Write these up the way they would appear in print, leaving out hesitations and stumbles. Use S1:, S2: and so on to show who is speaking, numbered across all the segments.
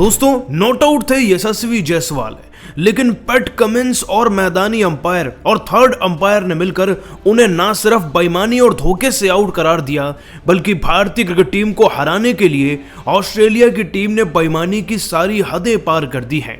S1: दोस्तों not out थे यशस्वी जायसवाल, लेकिन पैट कमिंस और मैदानी अंपायर और थर्ड अंपायर ने मिलकर उन्हें ना सिर्फ बेईमानी और धोखे से आउट करार दिया, बल्कि भारतीय क्रिकेट टीम को हराने के लिए ऑस्ट्रेलिया की टीम ने बेईमानी की सारी हदें पार कर दी हैं।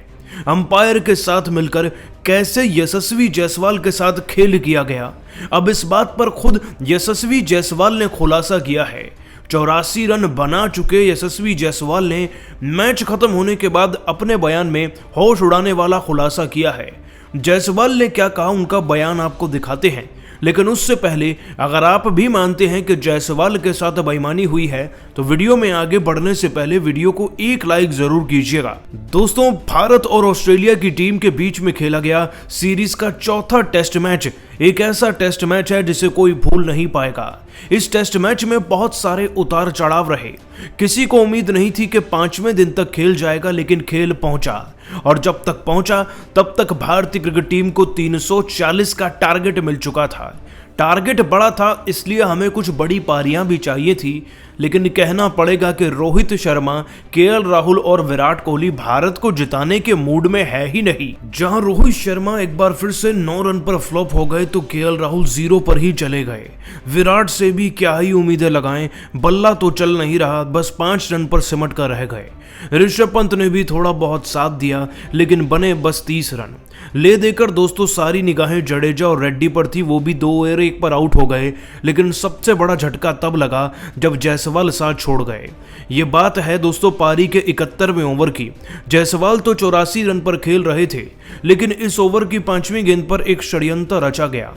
S1: अंपायर के साथ मिलकर कैसे यशस्वी जायसवाल के साथ खेल किया गया, अब इस बात पर खुद यशस्वी जायसवाल ने खुलासा किया है। 84 रन बना चुके यशस्वी जायसवाल ने मैच खत्म होने के बाद अपने बयान में होश उड़ाने वाला खुलासा किया है। जायसवाल ने क्या कहा उनका बयान आपको दिखाते हैं, लेकिन उससे पहले अगर आप भी मानते हैं कि जायसवाल के साथ बेईमानी हुई है तो वीडियो में आगे बढ़ने से पहले वीडियो को एक लाइक जरूर कीजिएगा। दोस्तों, भारत और ऑस्ट्रेलिया की टीम के बीच में खेला गया सीरीज का चौथा टेस्ट मैच एक ऐसा टेस्ट मैच है जिसे कोई भूल नहीं पाएगा। इस टेस्ट मैच में बहुत सारे उतार चढ़ाव रहे। किसी को उम्मीद नहीं थी कि 5वें दिन तक खेल जाएगा, लेकिन खेल पहुंचा और जब तक पहुंचा तब तक भारतीय क्रिकेट टीम को 340 का टारगेट मिल चुका था। टारगेट बड़ा था, इसलिए हमें कुछ बड़ी पारियां भी चाहिए थी, लेकिन कहना पड़ेगा कि रोहित शर्मा, केएल राहुल और विराट कोहली भारत को जिताने के मूड में है ही नहीं। जहां रोहित शर्मा एक बार फिर से 9 रन पर फ्लॉप हो गए तो केएल राहुल 0 पर ही चले गए। विराट से भी क्या ही उम्मीदें लगाएं, बल्ला तो चल नहीं रहा, बस 5 रन पर सिमट कर रह गए। ऋषभ पंत ने भी थोड़ा बहुत साथ दिया, लेकिन बने बस 30 रन। ले देकर दोस्तों सारी निगाहें जडेजा और रेड्डी पर थी, वो भी 2 ओवर 1 पर आउट हो गए, लेकिन सबसे बड़ा झटका तब लगा जब जायसवाल साथ छोड़ गए। ये बात है दोस्तों पारी के 71वें ओवर की। जायसवाल तो 84 रन पर खेल रहे थे, लेकिन इस ओवर की 5वीं गेंद पर एक षड्यंत्र रचा गया।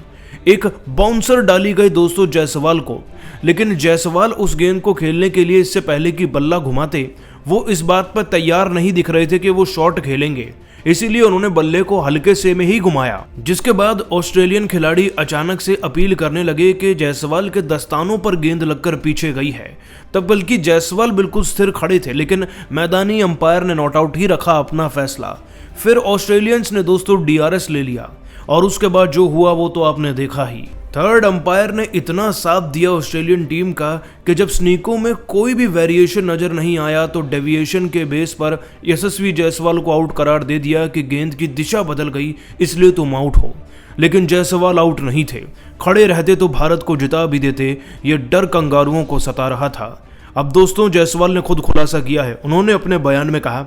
S1: एक बाउंसर डाली गई दोस्तों जायसवाल को, लेकिन जायसवाल उस गेंद को खेलने के लिए इससे पहले कि बल्ला घुमाते वो इस बात पर तैयार नहीं दिख रहे थे कि वो शॉट खेलेंगे, इसीलिए उन्होंने बल्ले को हल्के से में ही घुमाया। जिसके बाद ऑस्ट्रेलियन खिलाड़ी अचानक से अपील करने लगे कि जायसवाल के दस्तानों पर गेंद लगकर पीछे गई है। तब बल्कि जायसवाल बिल्कुल स्थिर खड़े थे, लेकिन मैदानी अंपायर ने नॉट आउट ही रखा अपना फैसला। फिर ऑस्ट्रेलियंस ने दोस्तों DRS ले लिया और उसके बाद जो हुआ वो तो आपने देखा ही। थर्ड अंपायर ने इतना साथ दिया ऑस्ट्रेलियन टीम का कि जब स्नीकों में कोई भी वेरिएशन नजर नहीं आया तो डेविएशन के बेस पर यशस्वी जायसवाल को आउट करार दे दिया कि गेंद की दिशा बदल गई, इसलिए तुम आउट हो। लेकिन जायसवाल आउट नहीं थे, खड़े रहते तो भारत को जिता भी देते। ये डर कंगारुओं को सता रहा था। अब दोस्तों जायसवाल ने खुद खुलासा किया है। उन्होंने अपने बयान में कहा,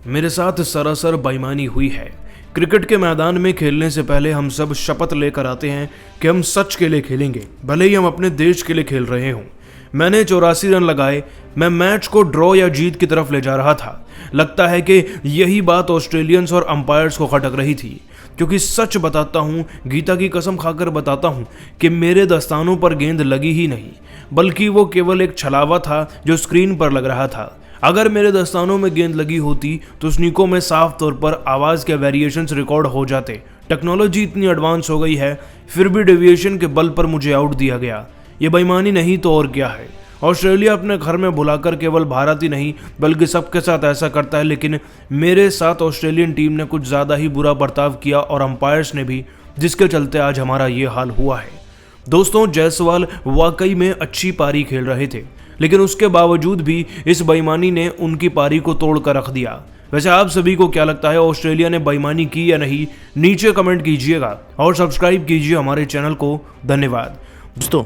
S1: मेरे साथ सरासर बेईमानी हुई है। क्रिकेट के मैदान में खेलने से पहले हम सब शपथ लेकर आते हैं कि हम सच के लिए खेलेंगे, भले ही हम अपने देश के लिए खेल रहे हों। मैंने 84 रन लगाए, मैं मैच को ड्रॉ या जीत की तरफ ले जा रहा था। लगता है कि यही बात ऑस्ट्रेलियंस और अंपायर्स को खटक रही थी, क्योंकि सच बताता हूँ, गीता की कसम खाकर बताता हूँ कि मेरे दस्तानों पर गेंद लगी ही नहीं, बल्कि वो केवल एक छलावा था जो स्क्रीन पर लग रहा था। अगर मेरे दस्तानों में गेंद लगी होती तो स्नीकों में साफ तौर पर आवाज़ के वेरिएशंस रिकॉर्ड हो जाते। टेक्नोलॉजी इतनी एडवांस हो गई है, फिर भी डेविएशन के बल पर मुझे आउट दिया गया। ये बेईमानी नहीं तो और क्या है। ऑस्ट्रेलिया अपने घर में बुलाकर केवल भारत ही नहीं बल्कि सबके साथ ऐसा करता है, लेकिन मेरे साथ ऑस्ट्रेलियन टीम ने कुछ ज़्यादा ही बुरा बर्ताव किया और अंपायर्स ने भी, जिसके चलते आज हमारा ये हाल हुआ है। दोस्तों जायसवाल वाकई में अच्छी पारी खेल रहे थे, लेकिन उसके बावजूद भी इस बेईमानी ने उनकी पारी को तोड़ कर रख दिया। वैसे आप सभी को क्या लगता है, ऑस्ट्रेलिया ने बेईमानी की या नहीं? नीचे कमेंट कीजिएगा और सब्सक्राइब कीजिए हमारे चैनल को। धन्यवाद।
S2: दोस्तों,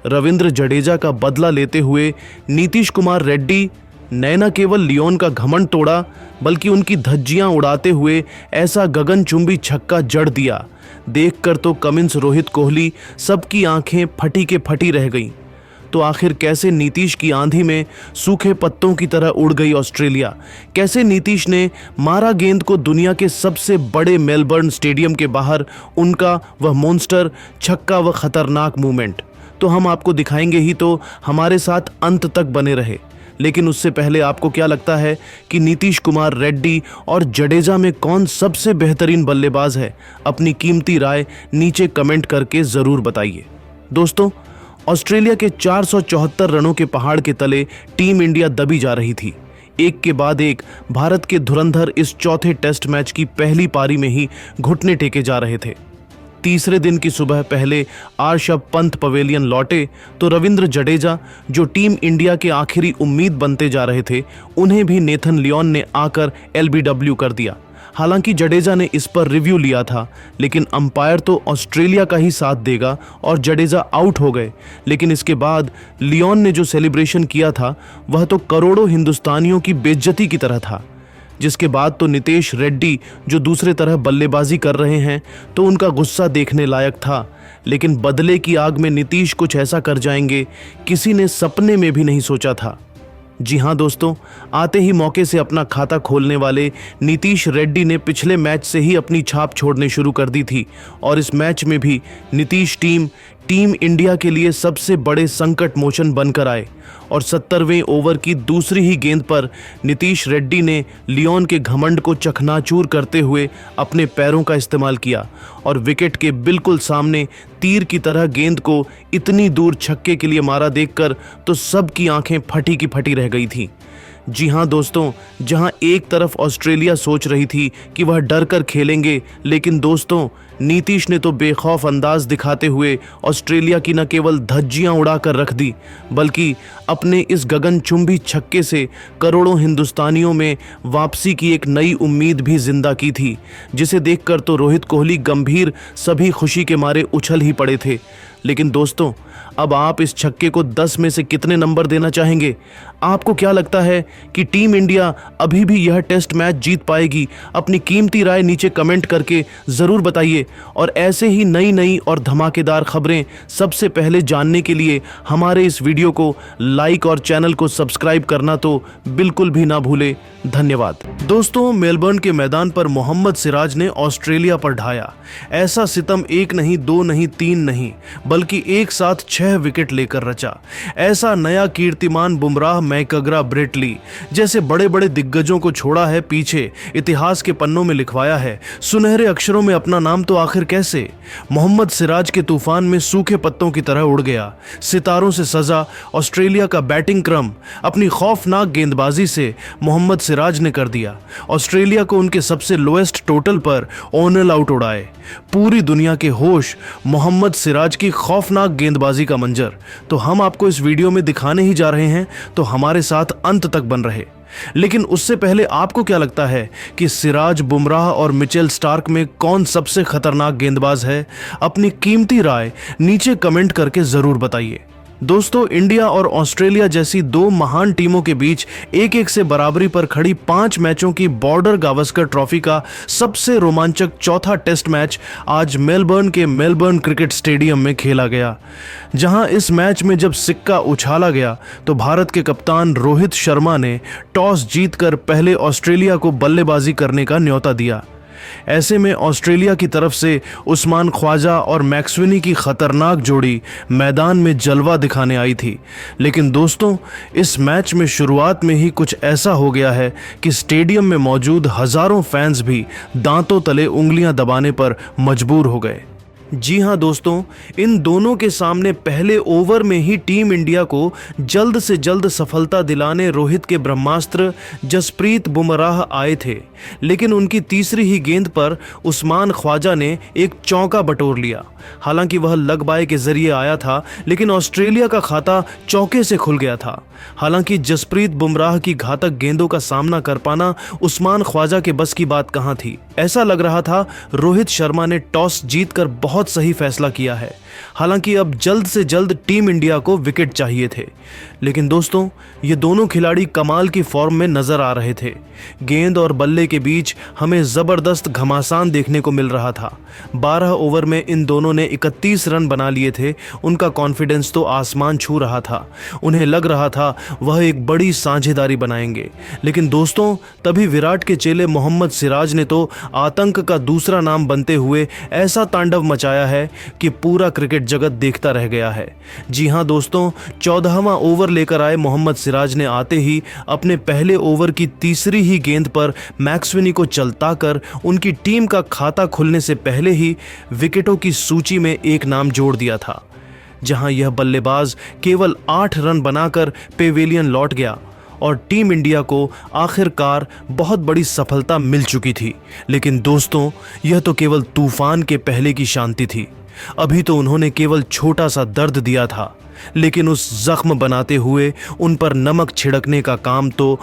S2: रविंद्र जडेजा का बदला लेते हुए नीतीश कुमार रेड्डी ने न केवल लियोन का घमंड तोड़ा, बल्कि उनकी धज्जियां उड़ाते हुए ऐसा गगनचुंबी छक्का जड़ दिया, देखकर तो कमिंस, रोहित, कोहली सबकी आंखें फटी के फटी रह गईं। तो आखिर कैसे नीतीश की आंधी में सूखे पत्तों की तरह उड़ गई ऑस्ट्रेलिया? कैसे नीतीश ने मारा गेंद को दुनिया के सबसे बड़े मेलबर्न स्टेडियम के बाहर उनका वह मॉन्स्टर छक्का व खतरनाक मूवमेंट? तो हम आपको दिखाएंगे ही, तो हमारे साथ अंत तक बने रहे। लेकिन उससे पहले आपको क्या लगता है कि नीतीश कुमार, रेड्डी और जडेजा में कौन सबसे बेहतरीन बल्लेबाज है? अपनी कीमती राय नीचे कमेंट करके ज़रूर बताइए। दोस्तों, ऑस्ट्रेलिया के 474 रनों के पहाड़ के तले टीम इंडिया दबी जा रही थी। एक के बाद एक भारत के धुरंधर इस चौथे टेस्ट मैच की पहली पारी में ही घुटने टेके जा रहे थे। तीसरे दिन की सुबह पहले आर्षभ पंत पवेलियन लौटे तो रविंद्र जडेजा, जो टीम इंडिया के आखिरी उम्मीद बनते जा रहे थे, उन्हें भी नेथन लियोन ने आकर एलबीडब्ल्यू कर दिया। हालांकि जडेजा ने इस पर रिव्यू लिया था, लेकिन अंपायर तो ऑस्ट्रेलिया का ही साथ देगा और जडेजा आउट हो गए। लेकिन इसके बाद लियोन ने जो सेलिब्रेशन किया था वह तो करोड़ों हिंदुस्तानियों की बेइज्जती की तरह था। जिसके बाद तो नितेश रेड्डी, जो दूसरे तरह बल्लेबाजी कर रहे हैं, तो उनका गुस्सा देखने लायक था। लेकिन बदले की आग में नीतीश कुछ ऐसा कर जाएंगे, किसी ने सपने में भी नहीं सोचा था। जी हाँ दोस्तों, आते ही मौके से अपना खाता खोलने वाले नीतीश रेड्डी ने पिछले मैच से ही अपनी छाप छोड़ने शुरू कर दी थी और इस मैच में भी नीतीश टीम इंडिया के लिए सबसे बड़े संकट मोचन बनकर आए और 70वें ओवर की दूसरी ही गेंद पर नीतीश रेड्डी ने लियोन के घमंड को चकनाचूर करते हुए अपने पैरों का इस्तेमाल किया और विकेट के बिल्कुल सामने तीर की तरह गेंद को इतनी दूर छक्के के लिए मारा देखकर तो सबकी आंखें फटी की फटी रह गई थी। जी हाँ दोस्तों, जहां एक तरफ ऑस्ट्रेलिया सोच रही थी कि वह डर कर खेलेंगे, लेकिन दोस्तों नीतीश ने तो बेखौफ अंदाज दिखाते हुए ऑस्ट्रेलिया की न केवल धज्जियां उड़ाकर रख दी, बल्कि अपने इस गगनचुंबी छक्के से करोड़ों हिंदुस्तानियों में वापसी की एक नई उम्मीद भी जिंदा की थी, जिसे देखकर तो रोहित कोहली गंभीर सभी खुशी के मारे उछल ही पड़े थे। लेकिन दोस्तों, अब आप इस छक्के को 10 में से कितने नंबर देना चाहेंगे? आपको क्या लगता है कि टीम इंडिया अभी भी यह टेस्ट मैच जीत पाएगी? अपनी कीमती राय नीचे कमेंट करके ज़रूर बताइए और ऐसे ही नई और धमाकेदार खबरें सबसे पहले जानने के लिए हमारे इस वीडियो को लाइक और चैनल को सब्सक्राइब करना तो बिल्कुल भी ना भूले। धन्यवाद। दोस्तों, मेलबर्न के मैदान पर मोहम्मद सिराज ने ऑस्ट्रेलिया पर ढाया ऐसा सितम 1 नहीं, 2 नहीं, 3 नहीं, बल्कि एक साथ 6 विकेट लेकर रचा। ऐसा नया कीर्तिमान बुमराह, मैकग्रा, ब्रेटली जैसे बड़े बड़े दिग्गजों को छोड़ा है पीछे, इतिहास के पन्नों में लिखवाया है। सुनहरे अक्षरों में अपना नाम तो आखिर कैसे? मोहम्मद सिराज के तूफान में सूखे पत्तों की तरह उड़ गया। सितारों से सजा ऑस्ट्रेलिया का बैटिंग क्रम अपनी खौफनाक गेंदबाजी से मोहम्मद सिराज ने कर दिया। ऑस्ट्रेलिया को उनके सबसे लोएस्ट टोटल पर ऑल आउट उड़ाए। पूरी दुनिया के होश मोहम्मद सिराज की खौफनाक गेंदबाजी का मंजर तो हम आपको इस वीडियो में दिखाने ही जा रहे हैं, तो हमारे साथ अंत तक बन रहे। लेकिन उससे पहले आपको क्या लगता है कि सिराज, बुमराह और मिचेल स्टार्क में कौन सबसे खतरनाक गेंदबाज है? अपनी कीमती राय नीचे कमेंट करके जरूर बताइए। दोस्तों, इंडिया और ऑस्ट्रेलिया जैसी दो महान टीमों के बीच 1-1 से बराबरी पर खड़ी 5 मैचों की बॉर्डर गावस्कर ट्रॉफी का सबसे रोमांचक चौथा टेस्ट मैच आज मेलबर्न के मेलबर्न क्रिकेट स्टेडियम में खेला गया। जहां इस मैच में जब सिक्का उछाला गया तो भारत के कप्तान रोहित शर्मा ने टॉस जीतकर पहले ऑस्ट्रेलिया को बल्लेबाजी करने का न्योता दिया। ऐसे में ऑस्ट्रेलिया की तरफ से उस्मान ख्वाजा और मैक्सवेनी की खतरनाक जोड़ी मैदान में जलवा दिखाने आई थी। लेकिन दोस्तों, इस मैच में शुरुआत में ही कुछ ऐसा हो गया है कि स्टेडियम में मौजूद हजारों फैंस भी दांतों तले उंगलियां दबाने पर मजबूर हो गए। जी हाँ दोस्तों, इन दोनों के सामने पहले ओवर में ही टीम इंडिया को जल्द से जल्द सफलता दिलाने रोहित के ब्रह्मास्त्र जसप्रीत बुमराह आए थे। लेकिन उनकी तीसरी ही गेंद पर उस्मान ख्वाजा ने एक चौका बटोर लिया। हालांकि वह लग बाय के जरिए आया था, लेकिन ऑस्ट्रेलिया का खाता चौके से खुल गया था। हालांकि जसप्रीत बुमराह की घातक गेंदों का सामना कर पाना उस्मान ख्वाजा के बस की बात कहां थी। ऐसा लग रहा था रोहित शर्मा ने टॉस जीतकर बहुत सही फैसला किया है। हालांकि अब जल्द से जल्द टीम इंडिया को विकेट चाहिए थे। लेकिन दोस्तों, ये दोनों खिलाड़ी कमाल की फॉर्म में नजर आ रहे थे। गेंद और बल्ले के बीच हमें जबरदस्त घमासान देखने को मिल रहा था। 12 ओवर में इन दोनों ने 31 रन बना लिए थे। उनका कॉन्फिडेंस तो आसमान छू रहा था। उन्हें लग रहा था वह एक बड़ी साझेदारी बनाएंगे। लेकिन दोस्तों, तभी विराट के चेले मोहम्मद सिराज ने तो आतंक का दूसरा नाम बनते हुए ऐसा तांडव मचाया है कि पूरा क्रिकेट जगत देखता रह गया है। जी हां दोस्तों, 14वां ओवर लेकर आए मोहम्मद सिराज ने आते ही अपने पहले ओवर की तीसरी ही गेंद पर मैक्सवेनी को चलता कर उनकी टीम का खाता खुलने से पहले ही विकेटों की सूची में एक नाम जोड़ दिया था। जहां यह बल्लेबाज केवल 8 रन बनाकर पेवेलियन लौट गया और टीम इंडिया को आखिरकार बहुत बड़ी सफलता मिल चुकी थी। लेकिन दोस्तों, यह तो केवल तूफान के पहले की शांति थी। अभी तो उन्होंने केवल छोटा सा दर्द दिया था, लेकिन उस जख्म बनाते हुए उन पर नमक छिड़कने का काम तो